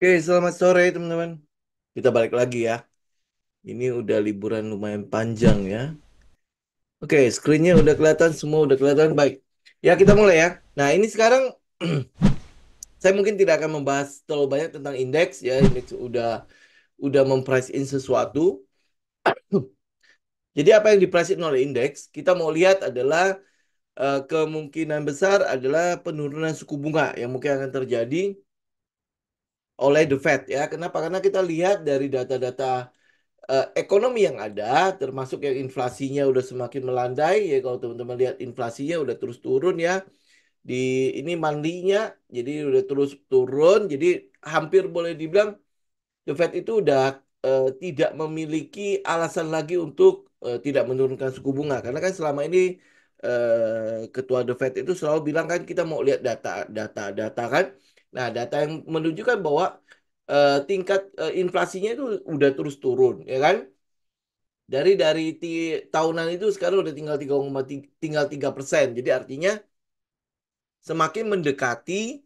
Oke, selamat sore teman-teman. Kita balik lagi ya. Ini udah liburan lumayan panjang ya. Oke, screen-nya udah kelihatan, semua udah kelihatan baik. Ya, kita mulai ya. Nah, ini sekarang saya mungkin tidak akan membahas terlalu banyak tentang indeks ya. Indeks udah memprice in sesuatu. Jadi apa yang diprice in oleh indeks? Kita mau lihat adalah kemungkinan besar adalah penurunan suku bunga yang mungkin akan terjadi oleh The Fed ya. Kenapa? Karena kita lihat dari data-data ekonomi yang ada, termasuk yang inflasinya udah semakin melandai ya. Kalau teman-teman lihat inflasinya udah terus turun ya. Di ini mandinya, jadi udah terus turun. Jadi hampir boleh dibilang The Fed itu udah tidak memiliki alasan lagi untuk tidak menurunkan suku bunga. Karena kan selama ini ketua The Fed itu selalu bilang kan kita mau lihat data kan. Nah, data yang menunjukkan bahwa tingkat inflasinya itu udah terus turun, ya kan? Tahunan itu sekarang udah tinggal 3,3%. Jadi artinya semakin mendekati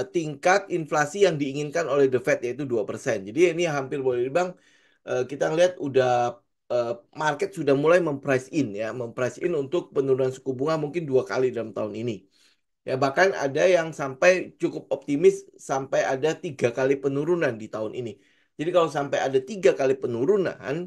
tingkat inflasi yang diinginkan oleh The Fed yaitu 2%. Jadi ini hampir boleh dibilang kita ngelihat udah eh, market sudah mulai memprice in ya, memprice in untuk penurunan suku bunga mungkin 2 kali dalam tahun ini. Ya bahkan ada yang sampai cukup optimis sampai ada 3 kali penurunan di tahun ini. Jadi kalau sampai ada 3 kali penurunan,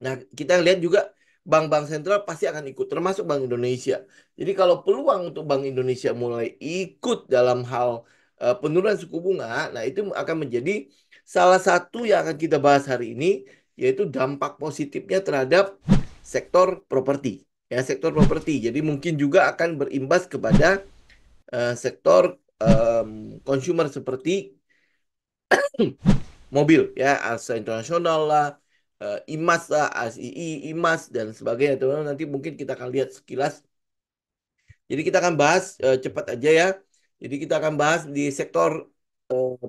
nah, kita lihat juga bank-bank sentral pasti akan ikut, termasuk Bank Indonesia. Jadi kalau peluang untuk Bank Indonesia mulai ikut dalam hal penurunan suku bunga, nah itu akan menjadi salah satu yang akan kita bahas hari ini, yaitu dampak positifnya terhadap sektor properti. Ya, sektor properti. Jadi mungkin juga akan berimbas kepada sektor consumer seperti mobil ya, Asa Internasional lah, IMAS lah, ASII, IMAS dan sebagainya. Teman-teman nanti mungkin kita akan lihat sekilas. Jadi kita akan bahas cepat aja ya. Jadi kita akan bahas di sektor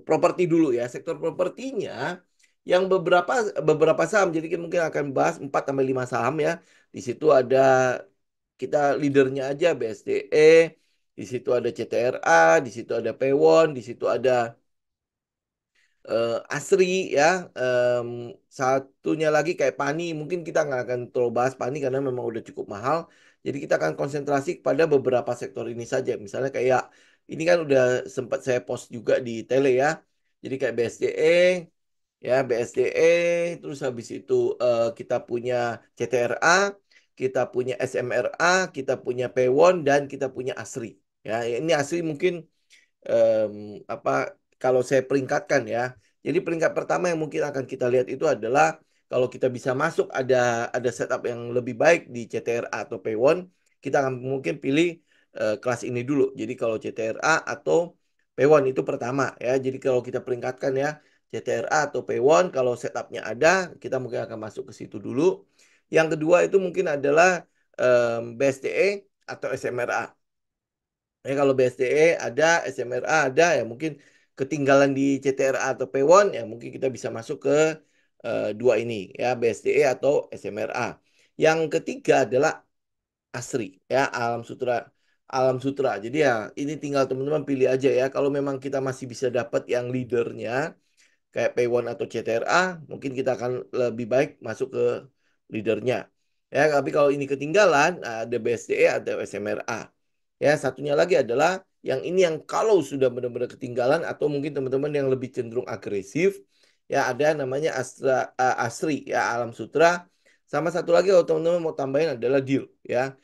properti dulu ya. Sektor propertinya yang beberapa saham. Jadi kita mungkin akan bahas 4 sampai 5 saham ya. Di situ ada kita leadernya aja BSDE, di situ ada CTRA, di situ ada Pewon, di situ ada Asri ya. Satunya lagi kayak Pani, mungkin kita nggak akan terlalu bahas Pani karena memang udah cukup mahal. Jadi kita akan konsentrasi pada beberapa sektor ini saja. Misalnya kayak ini kan udah sempat saya post juga di tele ya. Jadi kayak BSDE ya, BSDE, terus habis itu kita punya CTRA, kita punya SMRA, kita punya Pewon dan kita punya Asri. Ya, ini Asri mungkin em, apa kalau saya peringkatkan ya. Jadi peringkat pertama yang mungkin akan kita lihat itu adalah kalau kita bisa masuk ada setup yang lebih baik di CTRA atau P1, kita akan mungkin pilih kelas ini dulu. Jadi kalau CTRA atau P1 itu pertama ya. Jadi kalau kita peringkatkan ya CTRA atau P1 kalau setupnya ada, kita mungkin akan masuk ke situ dulu. Yang kedua itu mungkin adalah BSTE atau SMRA. Kalau BSDE ada, SMRA ada, ya mungkin ketinggalan di CTRA atau P1, ya mungkin kita bisa masuk ke dua ini, ya BSDE atau SMRA. Yang ketiga adalah ASRI, ya Alam Sutra. Alam Sutra. Jadi ya ini tinggal teman-teman pilih aja ya. Kalau memang kita masih bisa dapat yang leadernya, kayak P1 atau CTRA, mungkin kita akan lebih baik masuk ke leadernya. Ya, tapi kalau ini ketinggalan, ada BSDE atau SMRA. Ya, satunya lagi adalah yang ini yang kalau sudah benar-benar ketinggalan atau mungkin teman-teman yang lebih cenderung agresif, ya ada namanya Asri ya Alam Sutra. Sama satu lagi kalau teman-teman mau tambahin adalah Deal ya.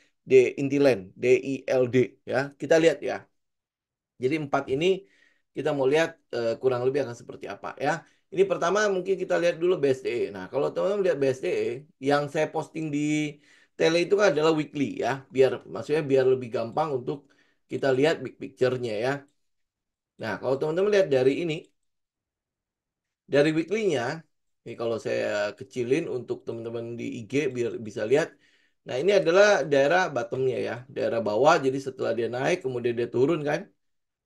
Intiland, DILD ya. Kita lihat ya. Jadi empat ini kita mau lihat kurang lebih akan seperti apa ya. Ini pertama mungkin kita lihat dulu BSDE. Nah, kalau teman-teman lihat BSDE, yang saya posting di tele itu kan adalah weekly ya. Biar lebih gampang untuk kita lihat big picture-nya ya. Nah, kalau teman-teman lihat dari ini, dari weekly-nya, ini kalau saya kecilin untuk teman-teman di IG biar bisa lihat. Nah, ini adalah daerah bottom-nya ya, daerah bawah. Jadi setelah dia naik, kemudian dia turun kan.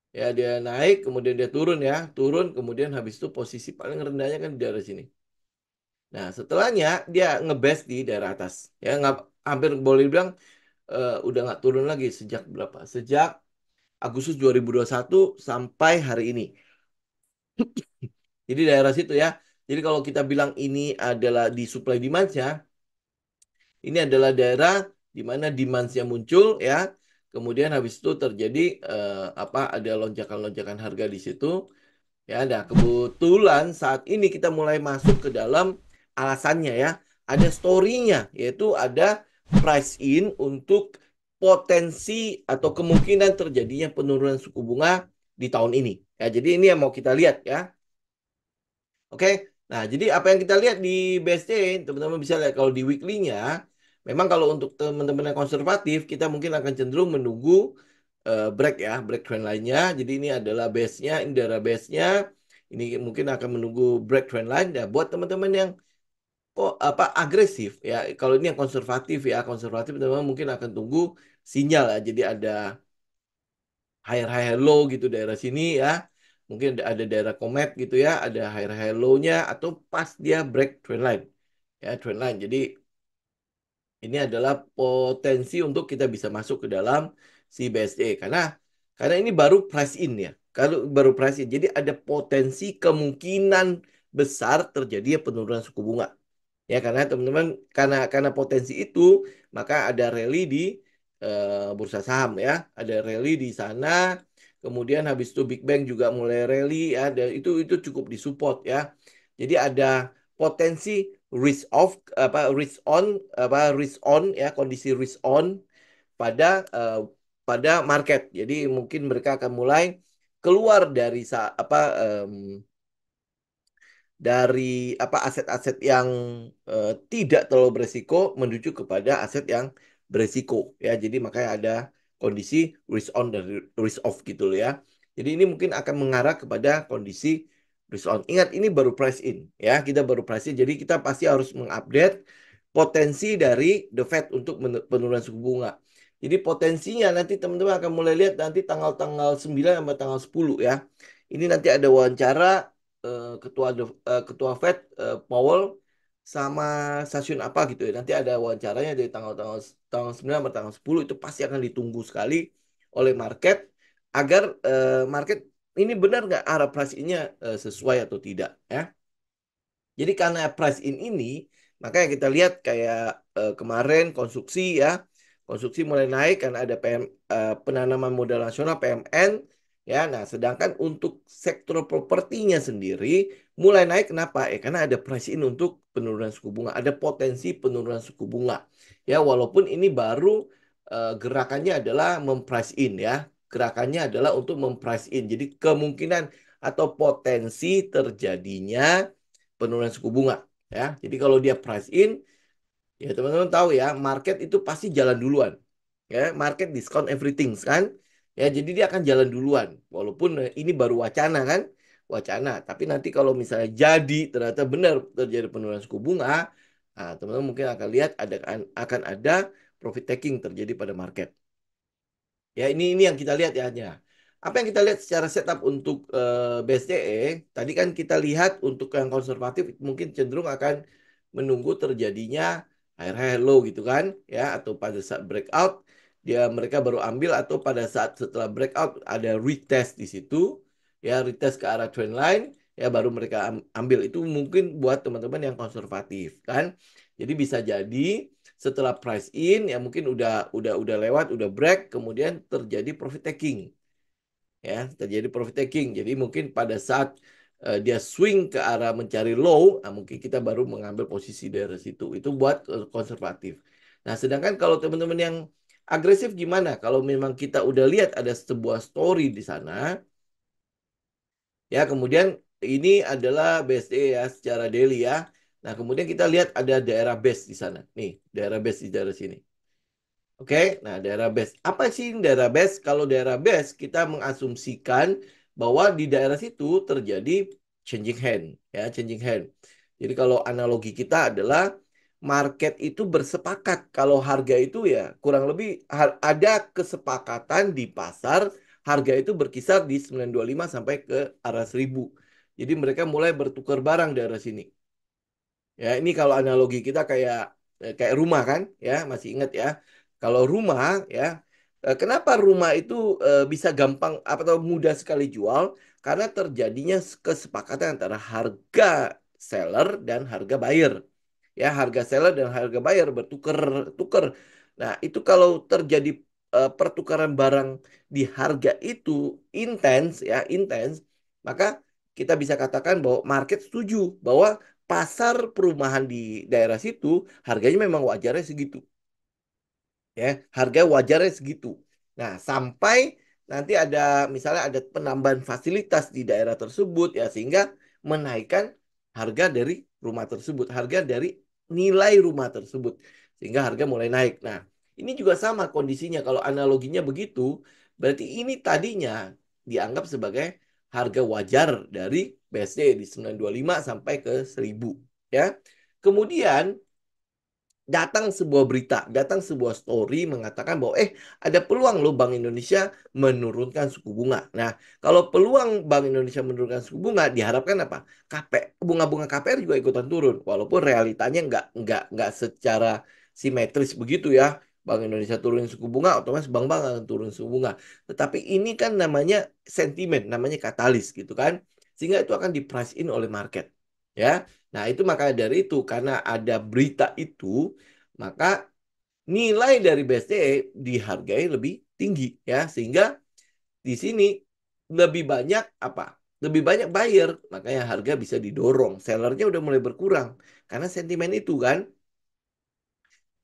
Ya, dia naik, kemudian dia turun ya. Turun, kemudian habis itu posisi paling rendahnya kan di daerah sini. Nah, setelahnya dia ngebase di daerah atas. Ya, nggak, hampir boleh bilang udah nggak turun lagi sejak berapa? Sejak Agustus 2021 sampai hari ini. Jadi daerah situ ya. Jadi kalau kita bilang ini adalah di supply demand-nya, ini adalah daerah di mana demand-nya muncul ya. Kemudian habis itu terjadi ada lonjakan-lonjakan harga di situ. Ya, nah kebetulan saat ini kita mulai masuk ke dalam alasannya ya. Ada story-nya, yaitu ada price in untuk potensi atau kemungkinan terjadinya penurunan suku bunga di tahun ini. Ya, jadi ini yang mau kita lihat ya. Oke, nah jadi apa yang kita lihat di BSC, teman-teman bisa lihat kalau di weekly-nya, memang kalau untuk teman-teman yang konservatif, kita mungkin akan cenderung menunggu break ya, break trend line-nya. Jadi ini adalah base-nya, ini adalah base-nya. Ini mungkin akan menunggu break trend line. Ya, buat teman-teman yang kok apa agresif ya, kalau ini yang konservatif ya, konservatif teman-teman mungkin akan tunggu sinyal ya. Jadi ada higher low gitu daerah sini ya. Mungkin ada daerah komet gitu ya, ada higher low-nya atau pas dia break trend line. Ya, trend line. Jadi ini adalah potensi untuk kita bisa masuk ke dalam si BSD karena ini baru price in ya. Kalau baru price in. Jadi ada potensi kemungkinan besar terjadi penurunan suku bunga. Ya karena teman-teman karena potensi itu maka ada rally di bursa saham ya, ada rally di sana. Kemudian habis itu Big Bang juga mulai rally ya, dan itu cukup disupport ya. Jadi ada potensi risk off risk on ya, kondisi risk on pada pada market. Jadi mungkin mereka akan mulai keluar dari aset-aset yang tidak terlalu beresiko menuju kepada aset yang beresiko ya. Jadi makanya ada kondisi risk on dan risk off gitu loh ya. Jadi ini mungkin akan mengarah kepada kondisi risk on. Ingat ini baru price in ya. Kita baru price in. Jadi kita pasti harus mengupdate potensi dari The Fed untuk penurunan suku bunga. Jadi potensinya nanti teman-teman akan mulai lihat nanti tanggal-tanggal 9 sampai tanggal 10 ya. Ini nanti ada wawancara ketua Fed Powell sama stasiun apa gitu ya. Nanti ada wawancaranya dari tanggal-tanggal tanggal 9 sampai tanggal 10 itu pasti akan ditunggu sekali oleh market agar market ini benar nggak arah price ini sesuai atau tidak ya. Jadi karena price in ini, makanya kita lihat kayak kemarin konstruksi ya, konstruksi mulai naik karena ada penanaman modal nasional PMN ya. Nah, sedangkan untuk sektor propertinya sendiri mulai naik kenapa? Karena ada price in untuk penurunan suku bunga, ada potensi penurunan suku bunga. Ya, walaupun ini baru gerakannya adalah memprice in ya. Gerakannya adalah untuk memprice in. Jadi kemungkinan atau potensi terjadinya penurunan suku bunga ya. Jadi kalau dia price in ya teman-teman tahu ya, market itu pasti jalan duluan. Ya, market discount everything kan. Ya, jadi dia akan jalan duluan. Walaupun ini baru wacana kan, wacana. Tapi nanti kalau misalnya jadi ternyata benar terjadi penurunan suku bunga, nah, teman-teman mungkin akan lihat akan ada profit taking terjadi pada market. Ya, ini yang kita lihat ya hanya. Apa yang kita lihat secara setup untuk BSDE, tadi kan kita lihat untuk yang konservatif mungkin cenderung akan menunggu terjadinya high low gitu kan, ya atau pada saat breakout mereka baru ambil atau pada saat setelah breakout ada retest di situ, ya retest ke arah trend line, ya baru mereka ambil itu mungkin buat teman-teman yang konservatif kan. Jadi bisa jadi setelah price in ya mungkin udah lewat udah break kemudian terjadi profit taking ya terjadi profit taking jadi mungkin pada saat dia swing ke arah mencari low mungkin kita baru mengambil posisi dari situ itu buat konservatif. Nah sedangkan kalau teman-teman yang agresif gimana kalau memang kita udah lihat ada sebuah story di sana ya kemudian ini adalah BSD ya secara daily ya. Nah kemudian kita lihat ada daerah base di sana nih daerah base di daerah sini. Oke, nah daerah base. Apa sih daerah base? Kalau daerah base kita mengasumsikan bahwa di daerah situ terjadi changing hand, ya changing hand. Jadi kalau analogi kita adalah market itu bersepakat kalau harga itu ya kurang lebih ada kesepakatan di pasar harga itu berkisar di 925 sampai ke arah 1000. Jadi mereka mulai bertukar barang daerah sini. Ya, ini kalau analogi kita kayak rumah kan, ya masih ingat ya. Kalau rumah ya, kenapa rumah itu bisa gampang atau mudah sekali jual? Karena terjadinya kesepakatan antara harga seller dan harga buyer. Ya, harga seller dan harga buyer bertukar-tukar. Nah, itu kalau terjadi pertukaran barang di harga itu intens ya, intens, maka kita bisa katakan bahwa market setuju bahwa pasar perumahan di daerah situ harganya memang wajarnya segitu. Ya, harga wajarnya segitu. Nah, sampai nanti ada misalnya ada penambahan fasilitas di daerah tersebut ya sehingga menaikkan harga dari rumah tersebut, harga dari nilai rumah tersebut sehingga harga mulai naik. Nah, ini juga sama kondisinya kalau analoginya begitu, berarti ini tadinya dianggap sebagai harga wajar dari BSD di 925 sampai ke 1000 ya. Kemudian datang sebuah berita, datang sebuah story mengatakan bahwa ada peluang loh Bank Indonesia menurunkan suku bunga. Nah, kalau peluang Bank Indonesia menurunkan suku bunga diharapkan apa? Bunga-bunga KPR juga ikutan turun, walaupun realitanya nggak secara simetris begitu ya. Bank Indonesia turunin suku bunga, otomatis bank-bank akan turun suku bunga. Tetapi ini kan namanya sentimen, namanya katalis gitu kan. Sehingga itu akan di price in oleh market. Ya, nah, itu maka dari itu karena ada berita itu, maka nilai dari BSDE dihargai lebih tinggi ya, sehingga di sini lebih banyak apa? Lebih banyak buyer, makanya harga bisa didorong. Sellernya udah mulai berkurang karena sentimen itu kan.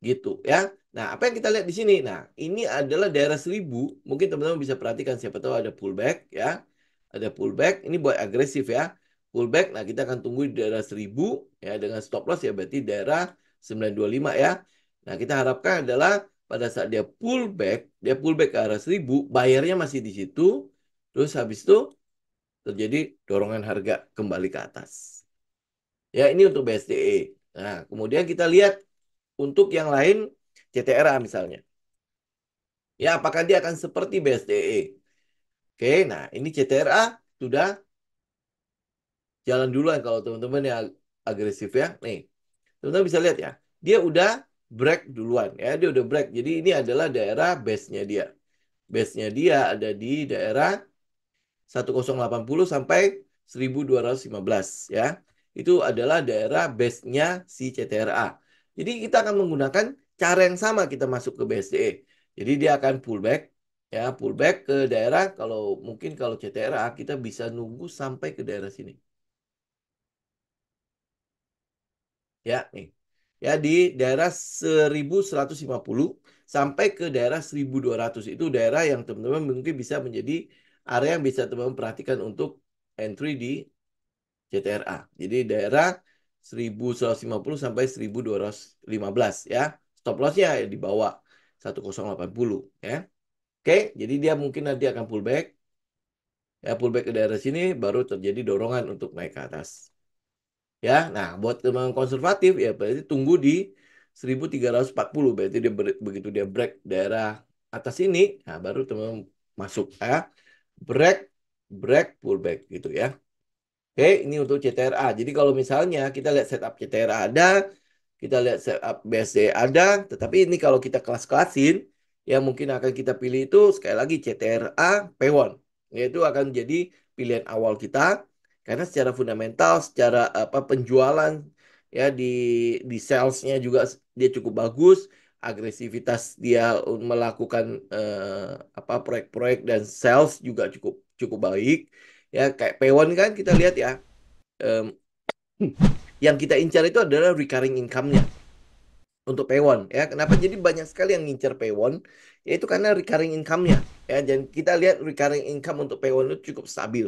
Gitu ya. Nah, apa yang kita lihat di sini? Nah, ini adalah daerah 1000. Mungkin teman-teman bisa perhatikan siapa tahu ada pullback ya. Ada pullback, ini buat agresif ya. Pullback, nah kita akan tunggu di daerah 1000 ya dengan stop loss ya berarti daerah 925 ya. Nah, kita harapkan adalah pada saat dia pullback ke arah 1000, bayarnya masih di situ. Terus habis itu terjadi dorongan harga kembali ke atas. Ya, ini untuk BSDE. Nah, kemudian kita lihat untuk yang lain CTRA misalnya. Ya, apakah dia akan seperti BSDE? Oke, nah ini CTRA sudah jalan duluan kalau teman-teman yang agresif ya. Nih, teman-teman bisa lihat ya. Dia udah break duluan ya, dia udah break. Jadi ini adalah daerah base-nya dia. Base-nya dia ada di daerah 1080 sampai 1215 ya. Itu adalah daerah base-nya si CTRA. Jadi kita akan menggunakan cara yang sama kita masuk ke BSDE. Jadi dia akan pullback ya, pullback ke daerah kalau mungkin kalau CTRA kita bisa nunggu sampai ke daerah sini. Ya, nih. Ya di daerah 1150 sampai ke daerah 1200 itu daerah yang teman-teman mungkin bisa menjadi area yang bisa teman-teman perhatikan untuk entry di CTRA. Jadi daerah 1150 sampai 1215 ya. Stop loss-nya di bawah 1080 ya. Oke, jadi dia mungkin nanti akan pullback. Ya, pullback ke daerah sini baru terjadi dorongan untuk naik ke atas. Ya, nah buat teman konservatif ya berarti tunggu di 1340 berarti dia begitu dia break daerah atas ini, nah baru teman masuk ya. Break, break, pullback gitu ya. Oke, ini untuk CTRA. Jadi kalau misalnya kita lihat setup CTRA ada, kita lihat setup BSD ada, tetapi ini kalau kita kelas-kelasin, yang mungkin akan kita pilih itu sekali lagi CTRA P1. Yaitu akan jadi pilihan awal kita, karena secara fundamental, secara apa penjualan ya di salesnya juga dia cukup bagus, agresivitas dia melakukan apa proyek-proyek dan sales juga cukup cukup baik. Ya kayak P1 kan kita lihat ya, em, yang kita incar itu adalah recurring income-nya untuk P1 ya. Kenapa jadi banyak sekali yang ngincar P1? Yaitu karena recurring income-nya ya. Dan kita lihat recurring income untuk P1 itu cukup stabil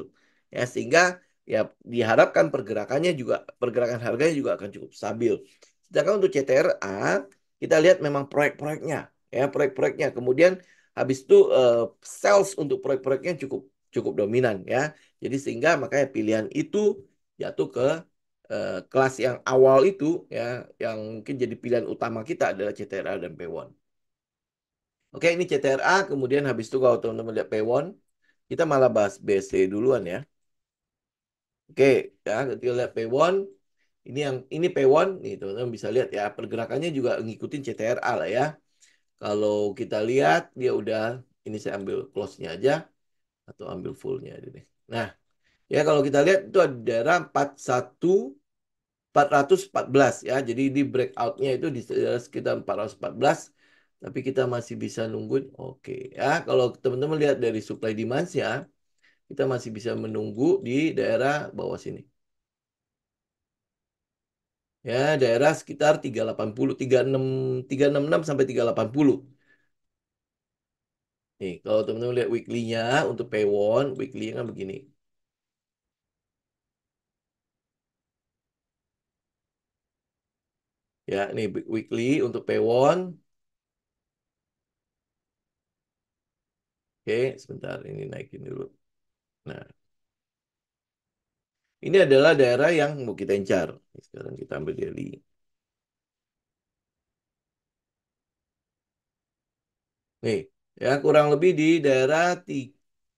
ya, sehingga ya diharapkan pergerakan harganya juga akan cukup stabil. Sedangkan untuk CTRA kita lihat memang proyek-proyeknya ya, proyek-proyeknya. Kemudian habis itu sales untuk proyek-proyeknya cukup cukup dominan ya. Jadi sehingga makanya pilihan itu jatuh ke kelas yang awal itu ya, yang mungkin jadi pilihan utama kita adalah CTRA dan P1. Oke, ini CTRA, kemudian habis itu kalau teman-teman lihat P1, kita malah bahas BSC duluan ya. Oke, ya kita lihat P1, ini P1 nih teman-teman bisa lihat ya, pergerakannya juga ngikutin CTRA lah ya. Kalau kita lihat dia udah, ini saya ambil close-nya aja atau ambil full-nya aja deh. Nah, Ya, kalau kita lihat itu ada daerah 414 ya. Jadi di breakoutnya itu di sekitar 414. Tapi kita masih bisa nungguin. Oke ya, kalau teman-teman lihat dari supply demand-nya, kita masih bisa menunggu di daerah bawah sini. Ya, daerah sekitar 380, 36, 366 sampai 380. Nih, kalau teman-teman lihat weekly-nya untuk Paywon, weekly-nya kan begini. Ya, ini weekly untuk Paywon. Oke, sebentar ini naikin dulu. Nah, ini adalah daerah yang mau kita incar. Sekarang kita ambil daily. Nih, ya kurang lebih di daerah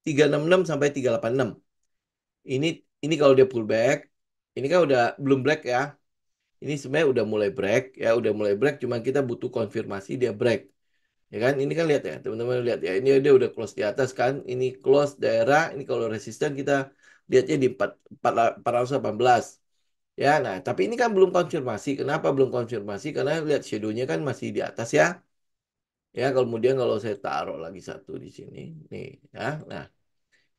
366 sampai 386. Ini ini kalau dia pullback, ini kan udah belum break ya. Ini sebenarnya udah mulai break ya, udah mulai break. Cuman kita butuh konfirmasi dia break. Ya kan? Ini kan lihat ya, teman-teman lihat ya. Ini dia udah close di atas kan. Ini close daerah. Ini kalau resisten kita lihatnya di 418. Ya, nah tapi ini kan belum konfirmasi. Kenapa belum konfirmasi? Karena lihat shadow-nya kan masih di atas ya. Ya, kemudian kalau saya taruh lagi satu di sini, nih ya. Nah,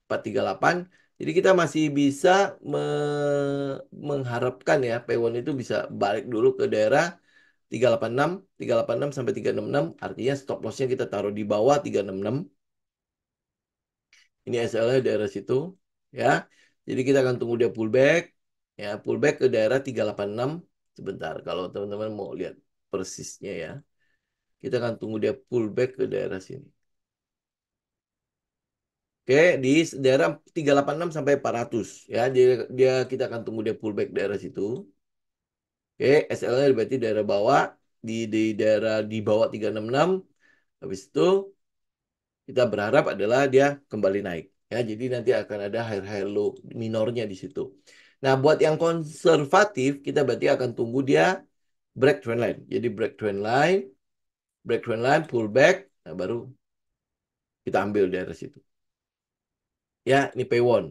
438. Jadi kita masih bisa mengharapkan ya P1 itu bisa balik dulu ke daerah 386, 386 sampai 366. Artinya stop loss-nya kita taruh di bawah 366. Ini SL-nya daerah situ ya. Jadi kita akan tunggu dia pullback ya, pullback ke daerah 386 sebentar kalau teman-teman mau lihat persisnya ya. Kita akan tunggu dia pullback ke daerah sini. Oke, di daerah 386 sampai 400 ya. Dia kita akan tunggu dia pullback daerah situ. Oke, SL-nya berarti daerah bawah di daerah di bawah 366. Habis itu kita berharap adalah dia kembali naik ya. Jadi nanti akan ada high low minornya di situ. Nah, buat yang konservatif kita berarti akan tunggu dia break trend line. Jadi break trend line, pullback, nah baru kita ambil daerah situ. Ya, ini P1.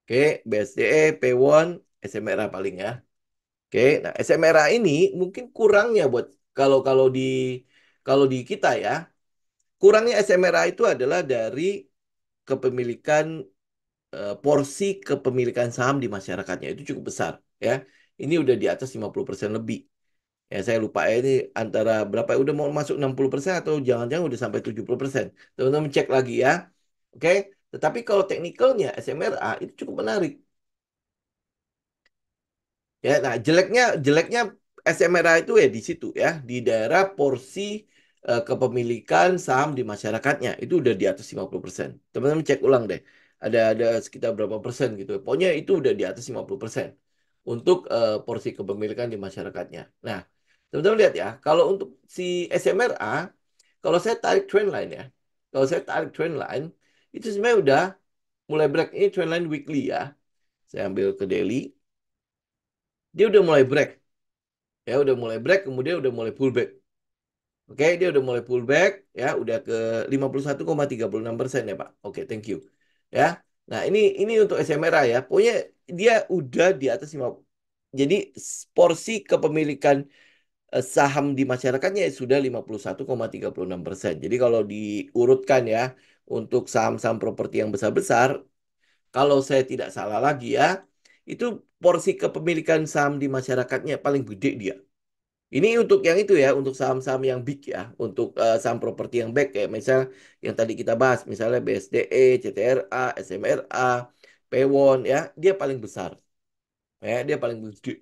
Oke, BSDE, P1, SMRA paling ya. Oke, nah SMRA ini mungkin kurangnya buat kalau kalau di kita ya, kurangnya SMRA itu adalah dari kepemilikan porsi kepemilikan saham di masyarakatnya itu cukup besar ya. Ini udah di atas 50% lebih. Ya, saya lupa ya ini antara berapa ya, udah mau masuk 60% atau jangan-jangan udah sampai 70%. Teman-teman cek lagi ya. Oke, tetapi kalau teknikalnya SMRA itu cukup menarik. Ya, nah jeleknya SMRA itu ya di situ ya, di daerah porsi kepemilikan saham di masyarakatnya itu udah di atas 50%. Teman-teman cek ulang deh. Ada sekitar berapa persen gitu. Pokoknya itu udah di atas 50% untuk porsi kepemilikan di masyarakatnya. Nah, teman-teman lihat ya, kalau untuk si SMRA, kalau saya tarik trend line ya, kalau saya tarik trend line, itu sebenarnya udah mulai break. Ini trend line weekly ya. Saya ambil ke daily, dia udah mulai break. Ya udah mulai break, kemudian udah mulai pullback. Oke, dia udah mulai pullback, ya udah ke 51,36% ya Pak. Oke, thank you. Ya, nah ini untuk SMRA ya. Pokoknya dia udah di atas 50. Jadi porsi kepemilikan saham di masyarakatnya sudah 51,36%. Jadi kalau diurutkan ya untuk saham-saham properti yang besar-besar, kalau saya tidak salah lagi ya, itu porsi kepemilikan saham di masyarakatnya paling gede dia. Ini untuk yang itu ya, untuk saham-saham yang big ya, untuk saham properti yang back ya, misal yang tadi kita bahas, misalnya BSDE, CTRA, SMRA, Pewon ya, dia paling besar, ya, dia paling gede.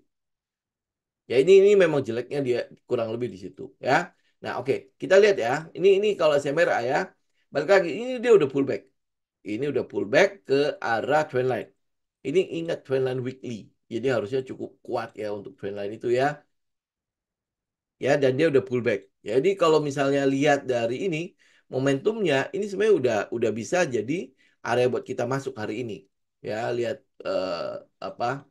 Ya ini memang jeleknya dia kurang lebih di situ ya. Nah oke, kita lihat ya, ini kalau SMRA ya, balik lagi, ini dia udah pullback, ini udah pullback ke arah trendline. Ini ingat trendline weekly, jadi harusnya cukup kuat ya untuk trendline itu ya. Ya dan dia udah pullback. Jadi kalau misalnya lihat dari ini momentumnya ini sebenarnya udah bisa jadi area buat kita masuk hari ini. Ya lihat apa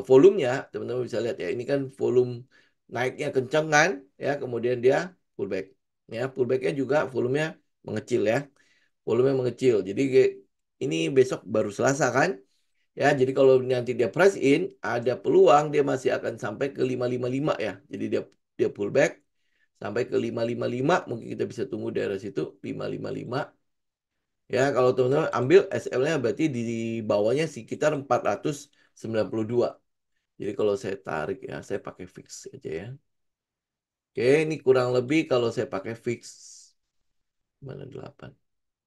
volumenya teman-teman bisa lihat ya ini kan volume naiknya kencang kan ya kemudian dia pullback. Ya pullbacknya juga volumenya mengecil ya volumenya mengecil. Jadi ini besok baru Selasa kan. Ya, jadi kalau nanti dia price in, ada peluang dia masih akan sampai ke 555 ya. Jadi dia dia pullback sampai ke 555, mungkin kita bisa tunggu daerah situ 555. Ya, kalau teman-teman ambil SL-nya berarti di bawahnya sekitar 492. Jadi kalau saya tarik ya, saya pakai fix aja ya. Oke, ini kurang lebih kalau saya pakai fix mana 8.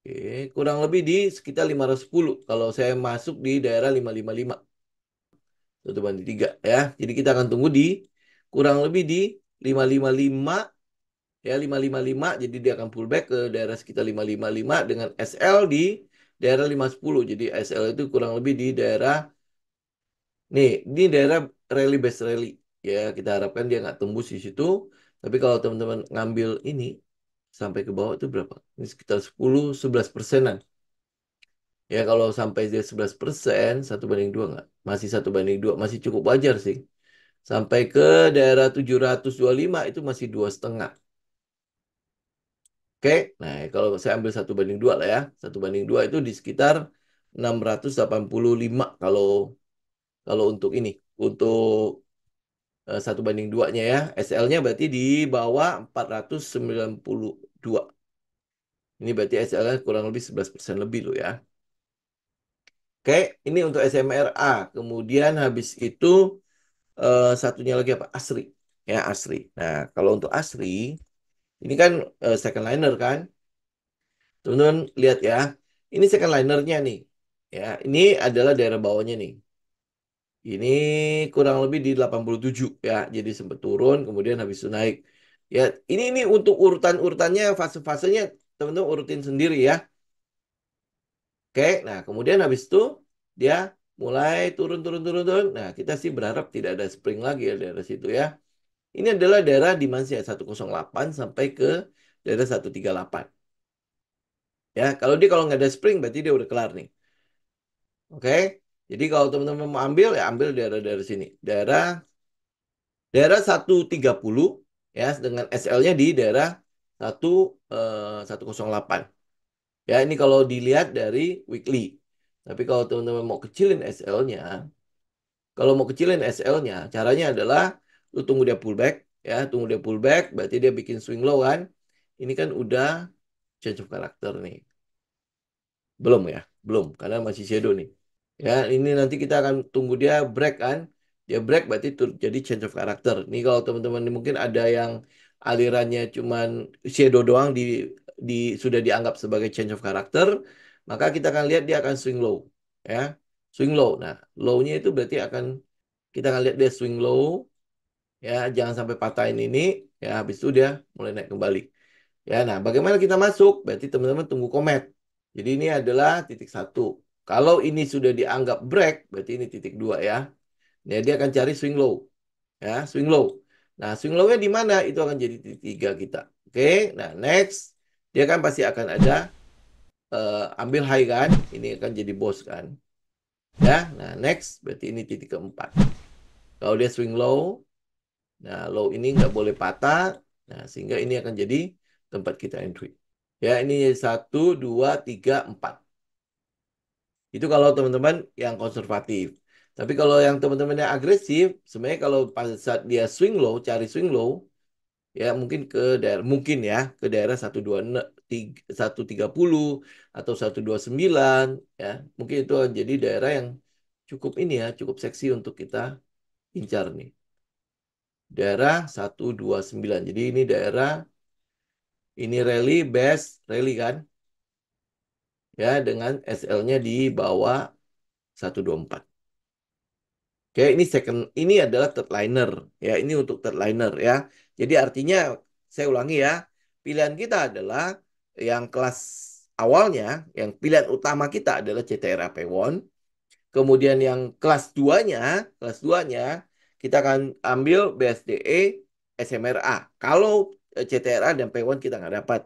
Oke, kurang lebih di sekitar 510 kalau saya masuk di daerah 555. 1/3 ya. Jadi kita akan tunggu di kurang lebih di 555 ya, 555. Jadi dia akan pullback ke daerah sekitar 555 dengan SL di daerah 510. Jadi SL itu kurang lebih di daerah nih, ini daerah rally base rally ya. Kita harapkan dia nggak tembus di situ. Tapi kalau teman-teman ngambil ini sampai ke bawah itu berapa? Ini sekitar 10-11%-an. Ya kalau sampai dia 11%, 1/2 nggak? Masih 1/2, masih cukup wajar sih. Sampai ke daerah 725 itu masih 2,5. Oke, nah kalau saya ambil 1/2 lah ya. 1/2 itu di sekitar 685 kalau kalau untuk ini. Untuk 1/2-nya ya. SL-nya berarti di bawah 492. Ini berarti SL-nya kurang lebih 11% lebih loh ya. Oke, ini untuk SMRA. Kemudian habis itu satunya lagi apa? ASRI. Ya, ASRI. Nah, kalau untuk ASRI, ini kan second liner kan. Teman-teman lihat ya. Ini second linernya nih. Ya, ini adalah daerah bawahnya nih. Ini kurang lebih di 87 ya. Jadi sempat turun kemudian habis itu naik. Ya, ini untuk urutan-urutannya fase-fasenya teman-teman urutin sendiri ya. Oke, nah kemudian habis itu dia mulai turun turun turun turun. Nah, kita sih berharap tidak ada spring lagi ya daerah situ ya. Ini adalah daerah di mana ya 108 sampai ke daerah 138. Ya, kalau nggak ada spring berarti dia udah kelar nih. Oke. Jadi kalau teman-teman mau ambil ya ambil daerah-daerah sini. Daerah 130 ya dengan SL-nya di daerah 108. Ya, ini kalau dilihat dari weekly. Tapi kalau teman-teman mau kecilin SL-nya, kalau mau kecilin SL-nya, caranya adalah lu tunggu dia pullback ya, tunggu dia pullback berarti dia bikin swing low kan. Ini kan udah change of character nih. Belum ya? Belum karena masih shadow nih. Ya, ini nanti kita akan tunggu dia break kan. Dia break berarti jadi change of character. Ini kalau teman-teman mungkin ada yang alirannya cuman shadow doang di sudah dianggap sebagai change of character, maka kita akan lihat dia akan swing low. Ya, swing low. Nah, low-nya itu berarti akan kita akan lihat dia swing low. Ya, jangan sampai patahin ini. Ya, habis itu dia mulai naik kembali. Ya, nah bagaimana kita masuk? Berarti teman-teman tunggu komet. Jadi ini adalah titik satu. Kalau ini sudah dianggap break, berarti ini titik dua ya. Nah, dia akan cari swing low. Ya, swing low. Nah, swing low-nya di mana? Itu akan jadi titik tiga kita. Oke, nah next. Dia kan pasti akan ada ambil high kan. Ini akan jadi boss kan. Ya, nah next. Berarti ini titik keempat. Kalau dia swing low, nah low ini nggak boleh patah. Nah, sehingga ini akan jadi tempat kita entry. Ya, ini satu, dua, tiga, empat. Itu kalau teman-teman yang konservatif. Tapi kalau yang teman-teman yang agresif, sebenarnya kalau pada saat dia swing low, cari swing low, ya mungkin ke daerah ke daerah 130 atau 129 ya. Mungkin itu jadi daerah yang cukup ini ya, cukup seksi untuk kita incar nih. Daerah 129. Jadi ini daerah ini rally best rally kan ya dengan SL-nya di bawah 124. Oke, ini ini adalah third liner ya. Ini untuk third liner ya. Jadi artinya saya ulangi ya, pilihan kita adalah yang kelas awalnya, yang pilihan utama kita adalah CTRA P1. Kemudian yang kelas 2-nya kita akan ambil BSDE SMRA. Kalau CTRA dan P1 kita nggak dapat,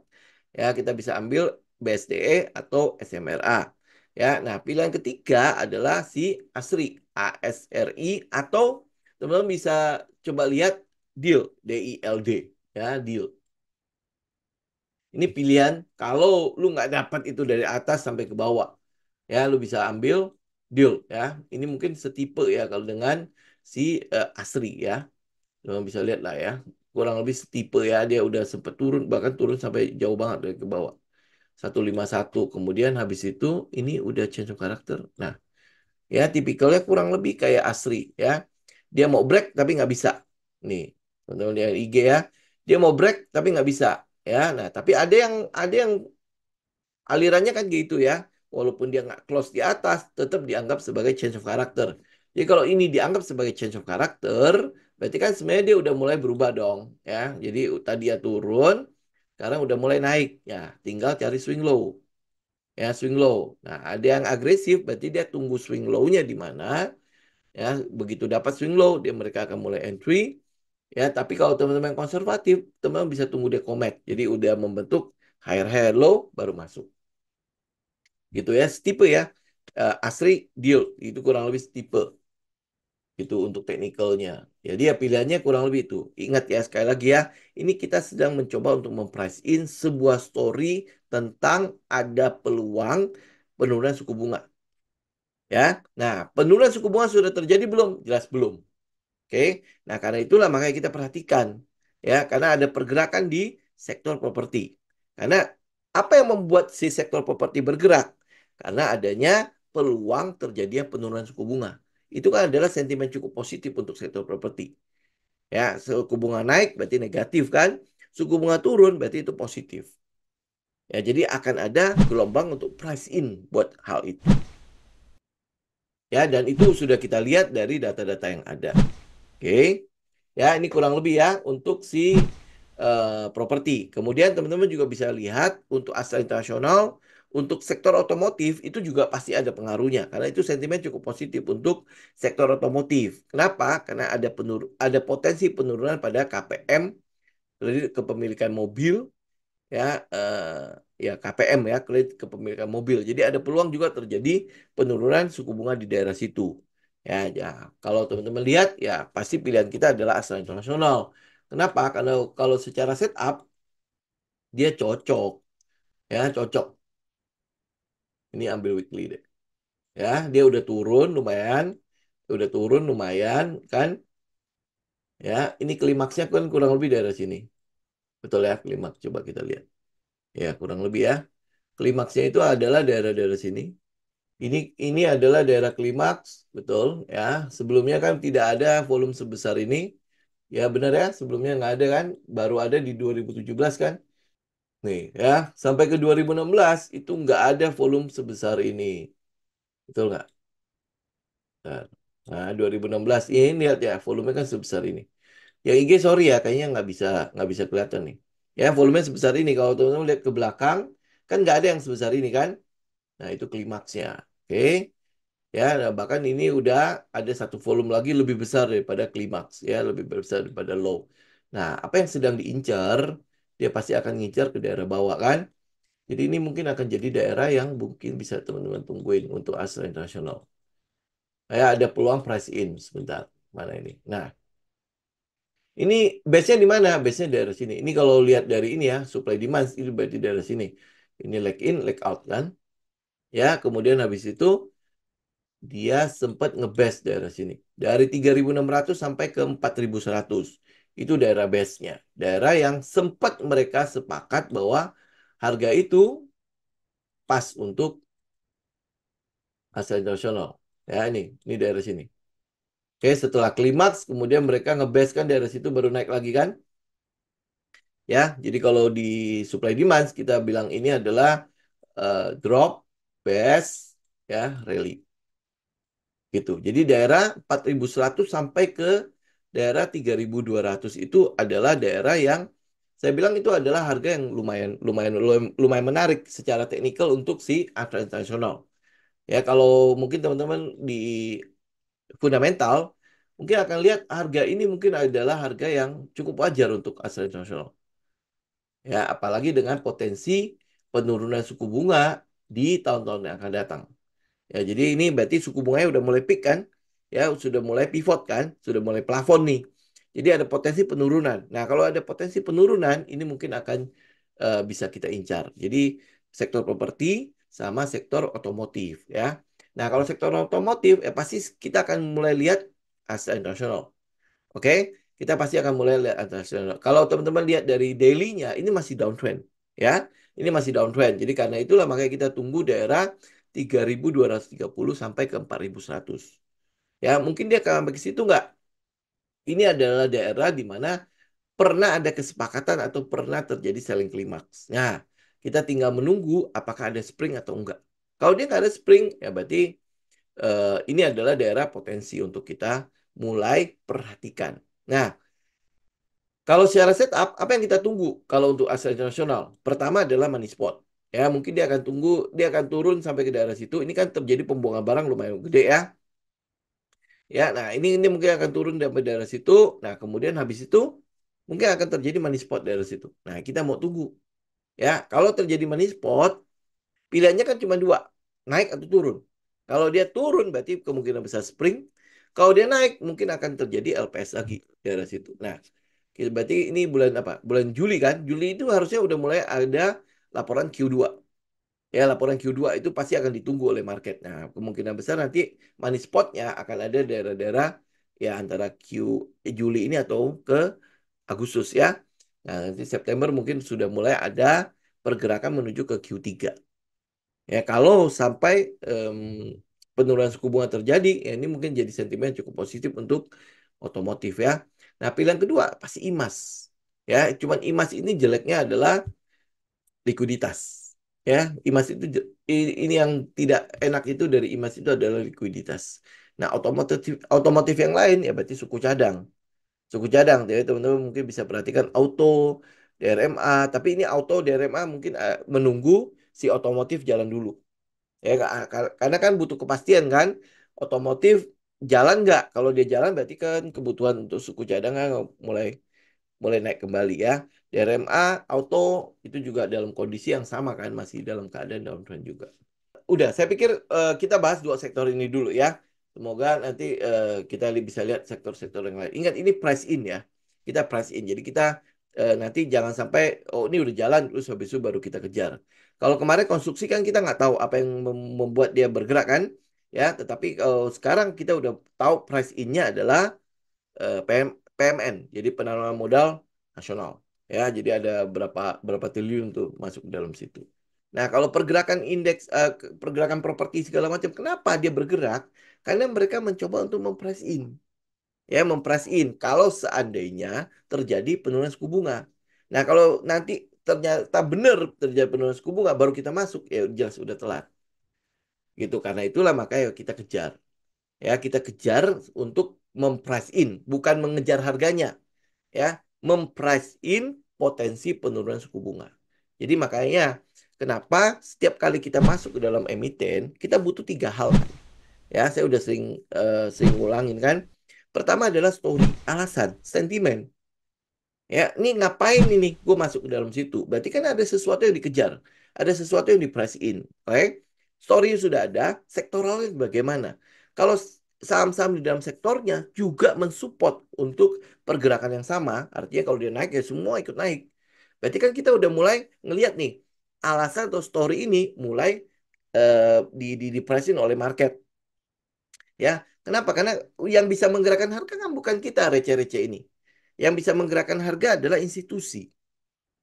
ya kita bisa ambil BSDE atau SMRA. Ya, nah pilihan ketiga adalah si ASRI, ASRI atau teman-teman bisa coba lihat deal, DILD, ya deal. Ini pilihan kalau lu nggak dapat itu dari atas sampai ke bawah, ya lu bisa ambil deal ya. Ini mungkin setipe ya kalau dengan si Asri ya. Teman bisa lihat lah ya. Kurang lebih setipe ya. Dia udah sempat turun, bahkan turun sampai jauh banget dari ke bawah. 151. Kemudian habis itu ini udah change of character. Nah, ya tipikalnya kurang lebih kayak Asri ya. Dia mau break tapi nggak bisa. Nih, teman-teman lihat IG ya. Dia mau break tapi nggak bisa ya. Nah, tapi ada yang alirannya kan gitu ya. Walaupun dia nggak close di atas, tetap dianggap sebagai change of character. Jadi kalau ini dianggap sebagai change of character, berarti kan sebenarnya dia udah mulai berubah dong ya. Jadi tadi ya turun, sekarang udah mulai naik ya. Tinggal cari swing low ya, swing low. Nah, ada yang agresif, berarti dia tunggu swing low-nya di mana ya. Begitu dapat swing low, dia mereka akan mulai entry ya. Tapi kalau teman-teman konservatif, teman-teman bisa tunggu dia comeback. Jadi udah membentuk higher low baru masuk. Gitu ya, tipe ya. Asri deal itu kurang lebih tipe itu untuk teknikalnya. Jadi ya pilihannya kurang lebih itu. Ingat ya sekali lagi ya, ini kita sedang mencoba untuk memprice in sebuah story tentang ada peluang penurunan suku bunga. Ya, nah penurunan suku bunga sudah terjadi belum? Jelas belum. Oke, nah karena itulah makanya kita perhatikan ya, karena ada pergerakan di sektor properti. Karena apa yang membuat si sektor properti bergerak? Karena adanya peluang terjadinya penurunan suku bunga. Itu kan adalah sentimen cukup positif untuk sektor properti. Ya, suku bunga naik berarti negatif kan? Suku bunga turun berarti itu positif. Ya, jadi akan ada gelombang untuk price in buat hal itu. Ya, dan itu sudah kita lihat dari data-data yang ada. Oke. Ya, ini kurang lebih ya untuk si properti. Kemudian teman-teman juga bisa lihat untuk aset internasional, untuk sektor otomotif itu juga pasti ada pengaruhnya karena itu sentimen cukup positif untuk sektor otomotif. Kenapa? Karena ada potensi penurunan pada KPM, kredit kepemilikan mobil ya, ya KPM ya, kredit kepemilikan mobil. Jadi ada peluang juga terjadi penurunan suku bunga di daerah situ. Ya, ya. Kalau teman-teman lihat ya pasti pilihan kita adalah Astra Internasional. Kenapa? Karena kalau secara setup dia cocok, ya cocok. Ini ambil weekly deh. Ya, dia udah turun lumayan kan? Ya, ini klimaksnya kan kurang lebih daerah sini. Betul ya, klimaks. Coba kita lihat. Ya, kurang lebih ya. Klimaksnya itu adalah daerah-daerah sini. Ini adalah daerah klimaks, betul ya. Sebelumnya kan tidak ada volume sebesar ini. Ya benar ya, sebelumnya nggak ada kan. Baru ada di 2017 kan. Nih ya, sampai ke 2016 itu nggak ada volume sebesar ini. Betul nggak? Nah, 2016 ini lihat ya, volumenya kan sebesar ini. Yang IG sorry ya, kayaknya nggak bisa kelihatan nih. Ya, volumenya sebesar ini. Kalau teman-teman lihat ke belakang, kan nggak ada yang sebesar ini kan. Nah, itu klimaksnya. Oke. Ya, nah, bahkan ini udah ada satu volume lagi lebih besar daripada klimaks, ya, lebih besar daripada low. Nah, apa yang sedang diincar, dia pasti akan ngincar ke daerah bawah kan. Jadi ini mungkin akan jadi daerah yang mungkin bisa teman-teman tungguin untuk Astra International. Ya, ada peluang price in sebentar. Mana ini? Nah, ini base-nya di mana? Base-nya daerah sini. Ini kalau lihat dari ini ya, supply demand itu berarti daerah sini. Ini leg in, leg out kan. Ya, kemudian habis itu dia sempat ngebase daerah sini. Dari 3.600 sampai ke 4.100. Itu daerah base-nya. Daerah yang sempat mereka sepakat bahwa harga itu pas untuk Asia internasional. Ya ini daerah sini. Oke, setelah klimaks kemudian mereka ngebase kan daerah situ baru naik lagi kan. Ya, jadi kalau di supply demand kita bilang ini adalah drop, base, ya, rally. Gitu. Jadi daerah 4.100 sampai ke daerah 3.200 itu adalah daerah yang saya bilang itu adalah harga yang lumayan lumayan lumayan menarik secara teknikal untuk si Astra International. Ya, kalau mungkin teman-teman di fundamental mungkin akan lihat harga ini mungkin adalah harga yang cukup wajar untuk Astra International. Ya, apalagi dengan potensi penurunan suku bunga di tahun-tahun yang akan datang. Ya, jadi ini berarti suku bunganya udah mulai peak kan? Ya, sudah mulai pivot kan? Sudah mulai plafon nih. Jadi ada potensi penurunan. Nah, kalau ada potensi penurunan, ini mungkin akan bisa kita incar. Jadi sektor properti sama sektor otomotif ya. Nah, kalau sektor otomotif, pasti kita akan mulai lihat Astra International. Oke, kita pasti akan mulai lihat internasional. Kalau teman-teman lihat dari daily-nya, ini masih downtrend, ya. Ini masih downtrend. Jadi karena itulah makanya kita tunggu daerah 3.230 sampai ke 4.100. Ya, mungkin dia akan sampai ke situ nggak? Ini adalah daerah di mana pernah ada kesepakatan atau pernah terjadi selling climax. Nah, kita tinggal menunggu apakah ada spring atau enggak. Kalau dia nggak ada spring, ya berarti ini adalah daerah potensi untuk kita mulai perhatikan. Nah, kalau secara setup, apa yang kita tunggu kalau untuk Asia Internasional? Pertama adalah money spot. Ya, mungkin dia akan tunggu, dia akan turun sampai ke daerah situ. Ini kan terjadi pembuangan barang lumayan gede ya. Ya, nah ini mungkin akan turun dari daerah situ. Nah, kemudian habis itu mungkin akan terjadi money spot daerah situ. Nah, kita mau tunggu. Ya, kalau terjadi money spot, pilihannya kan cuma dua, naik atau turun. Kalau dia turun berarti kemungkinan besar spring. Kalau dia naik mungkin akan terjadi LPS lagi daerah situ. Nah, berarti ini bulan apa? Bulan Juli kan? Juli itu harusnya udah mulai ada laporan Q2. Ya, laporan Q2 itu pasti akan ditunggu oleh market. Nah, kemungkinan besar nanti money spotnya akan ada daerah-daerah ya antara Juli ini atau ke Agustus ya. Nah, nanti September mungkin sudah mulai ada pergerakan menuju ke Q3. Ya, kalau sampai penurunan suku bunga terjadi, ya ini mungkin jadi sentimen yang cukup positif untuk otomotif ya. Nah, pilihan kedua pasti IMAS. Ya, cuman IMAS ini jeleknya adalah likuiditas. Ya, IMAS itu ini yang tidak enak itu dari IMAS itu adalah likuiditas. Nah, otomotif yang lain ya berarti suku cadang. Suku cadang, jadi teman-teman mungkin bisa perhatikan auto, DRMA, tapi ini auto DRMA mungkin menunggu si otomotif jalan dulu. Ya, karena kan butuh kepastian kan, otomotif jalan nggak? Kalau dia jalan berarti kan kebutuhan untuk suku cadang kan mulai mulai naik kembali ya. DRMA, auto itu juga dalam kondisi yang sama kan, masih dalam keadaan downtrend juga. Udah, saya pikir kita bahas dua sektor ini dulu ya. Semoga nanti kita bisa lihat sektor-sektor yang lain. Ingat ini price in ya. Kita price in. Jadi kita nanti jangan sampai oh ini udah jalan terus habis itu baru kita kejar. Kalau kemarin konstruksi kan kita nggak tahu apa yang membuat dia bergerak kan. Ya, tetapi sekarang kita udah tahu price in-nya adalah PMN. Jadi penanaman modal nasional. Ya, jadi ada berapa berapa triliun tuh masuk ke dalam situ. Nah, kalau pergerakan indeks, pergerakan properti segala macam, kenapa dia bergerak? Karena mereka mencoba untuk memprice in. Ya, memprice in. Kalau seandainya terjadi penurunan suku bunga. Nah, kalau nanti ternyata benar terjadi penurunan suku bunga, baru kita masuk, ya jelas udah telat. Gitu. Karena itulah makanya kita kejar. Ya, kita kejar untuk memprice in, bukan mengejar harganya. Ya, memprice in potensi penurunan suku bunga. Jadi makanya kenapa setiap kali kita masuk ke dalam emiten, kita butuh tiga hal. Ya, saya udah sering ulangin kan. Pertama adalah story, alasan, sentimen. Ya, ini ngapain ini gue masuk ke dalam situ? Berarti kan ada sesuatu yang dikejar. Ada sesuatu yang di price in. Oke? Story sudah ada, sektoralnya bagaimana? Kalau saham-saham di dalam sektornya juga mensupport untuk pergerakan yang sama, artinya kalau dia naik ya semua ikut naik. Berarti kan kita udah mulai ngelihat nih, alasan atau story ini mulai di price in oleh market. Ya, kenapa? Karena yang bisa menggerakkan harga kan bukan kita receh-receh ini. Yang bisa menggerakkan harga adalah institusi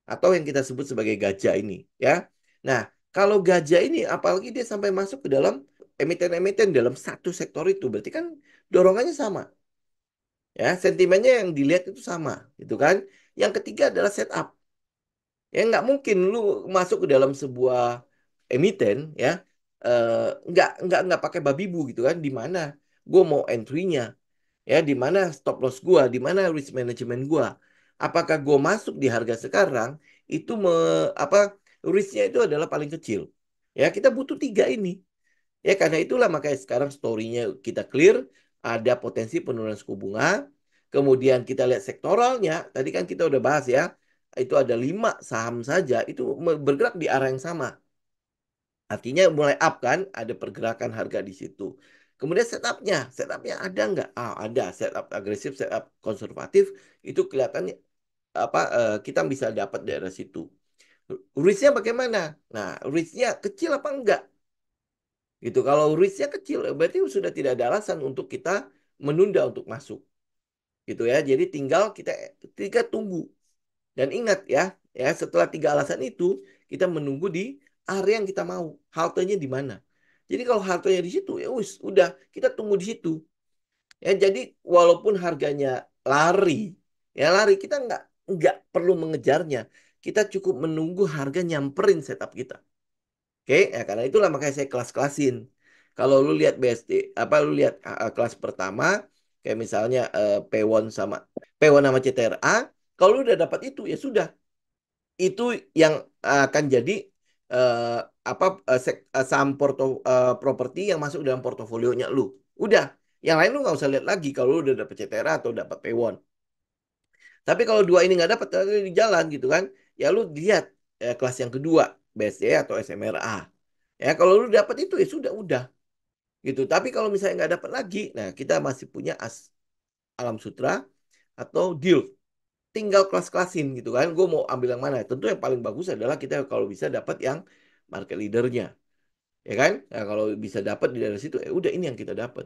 atau yang kita sebut sebagai gajah ini, ya. Nah, kalau gajah ini apalagi dia sampai masuk ke dalam emiten-emiten dalam satu sektor itu, berarti kan dorongannya sama, ya. Sentimennya yang dilihat itu sama, gitu kan. Yang ketiga adalah setup. Ya nggak mungkin lu masuk ke dalam sebuah emiten, ya, eh, nggak pakai babi bu gitu kan. Di mana gue mau entry-nya, ya di mana stop loss gua, di mana risk management gua. Apakah gua masuk di harga sekarang itu apa risknya itu adalah paling kecil. Ya kita butuh tiga ini. Ya karena itulah makanya sekarang story-nya kita clear, ada potensi penurunan suku bunga. Kemudian kita lihat sektoralnya, tadi kan kita udah bahas ya, itu ada 5 saham saja itu bergerak di arah yang sama. Artinya mulai up kan, ada pergerakan harga di situ. Kemudian setupnya ada nggak? Ah, ada setup agresif, setup konservatif. Itu kelihatannya apa kita bisa dapat daerah situ. Risknya bagaimana? Nah, risknya kecil apa enggak? Gitu. Kalau risknya kecil, berarti sudah tidak ada alasan untuk kita menunda untuk masuk. Gitu ya. Jadi tinggal kita tunggu. Dan ingat ya, setelah 3 alasan itu, kita menunggu di area yang kita mau. Haltenya di mana. Jadi kalau haltenya di situ, ya udah kita tunggu di situ. Ya, jadi walaupun harganya lari, ya lari kita nggak perlu mengejarnya. Kita cukup menunggu harga nyamperin setup kita. Oke, ya karena itulah makanya saya kelas-kelasin. Kalau lu lihat BSD, apa lu lihat kelas pertama, kayak misalnya P1 sama CTRA, kalau lu udah dapat itu ya sudah, itu yang akan jadi eh, apa saham properti yang masuk dalam portofolionya lu. Udah, yang lain lu nggak usah lihat lagi kalau lu udah dapet CTRA atau dapat P1. Tapi kalau dua ini nggak dapat di jalan gitu kan, ya lu lihat kelas yang kedua, BSD atau SMRA. Ya kalau lu dapat itu ya sudah udah gitu. Tapi kalau misalnya nggak dapat lagi, nah kita masih punya Alam Sutra atau deal. Tinggal kelas-kelasin gitu kan. Gue mau ambil yang mana? Tentu yang paling bagus adalah kita kalau bisa dapat yang market leadernya, ya kan? Nah, kalau bisa dapat di daerah situ, udah ini yang kita dapat.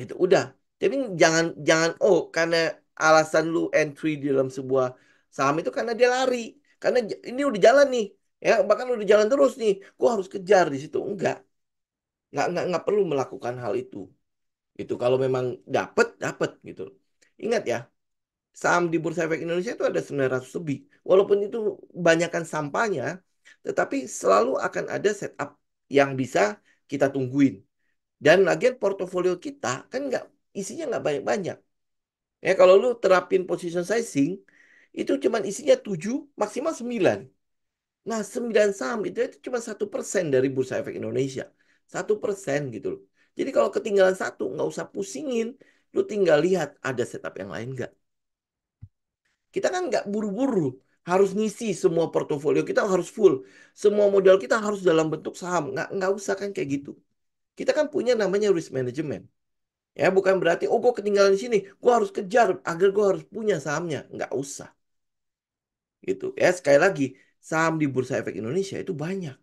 Itu udah. Jadi jangan jangan karena alasan lu entry di dalam sebuah saham itu karena dia lari. Karena ini udah jalan nih. Ya, bahkan udah jalan terus nih. Gua harus kejar di situ. Enggak perlu melakukan hal itu. Itu kalau memang dapat, dapat gitu. Ingat ya, saham di Bursa Efek Indonesia itu ada 900 lebih. Walaupun itu banyakkan sampahnya, tetapi selalu akan ada setup yang bisa kita tungguin. Dan lagian portofolio kita kan isinya nggak banyak-banyak. Ya kalau lu terapin position sizing, itu cuma isinya 7 maksimal 9. Nah 9 saham itu cuma 1% dari Bursa Efek Indonesia. 1% gitu loh. Jadi kalau ketinggalan satu, nggak usah pusingin. Lu tinggal lihat ada setup yang lain nggak. Kita kan nggak buru-buru. Harus ngisi semua portofolio kita harus full. Semua modal kita harus dalam bentuk saham. Nggak usah kan kayak gitu. Kita kan punya namanya risk management. Ya, bukan berarti, oh gue ketinggalan di sini, gue harus kejar agar gue harus punya sahamnya. Nggak usah. Gitu. Ya, sekali lagi, saham di Bursa Efek Indonesia itu banyak.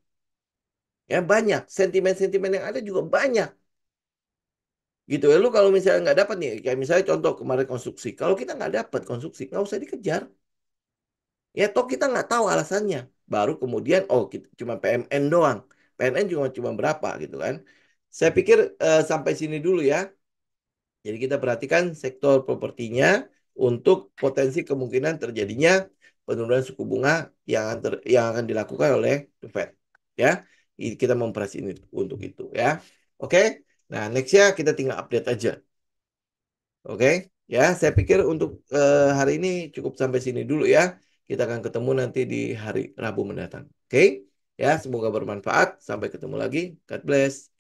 Ya, banyak. Sentimen-sentimen yang ada juga banyak. Gitu ya, lu kalau misalnya nggak dapat nih, kayak misalnya contoh kemarin konstruksi. Kalau kita nggak dapat konstruksi, nggak usah dikejar. Ya, toh kita nggak tahu alasannya. Baru kemudian, oh kita, cuma PMN doang. PMN cuma berapa gitu kan. Saya pikir sampai sini dulu ya. Jadi kita perhatikan sektor propertinya untuk potensi kemungkinan terjadinya penurunan suku bunga yang akan dilakukan oleh The Fed. Ya, kita memperhatikan untuk itu ya. Oke, nah nextnya kita tinggal update aja. Oke, ya saya pikir untuk hari ini cukup sampai sini dulu ya. Kita akan ketemu nanti di hari Rabu mendatang. Oke, ya semoga bermanfaat. Sampai ketemu lagi. God bless.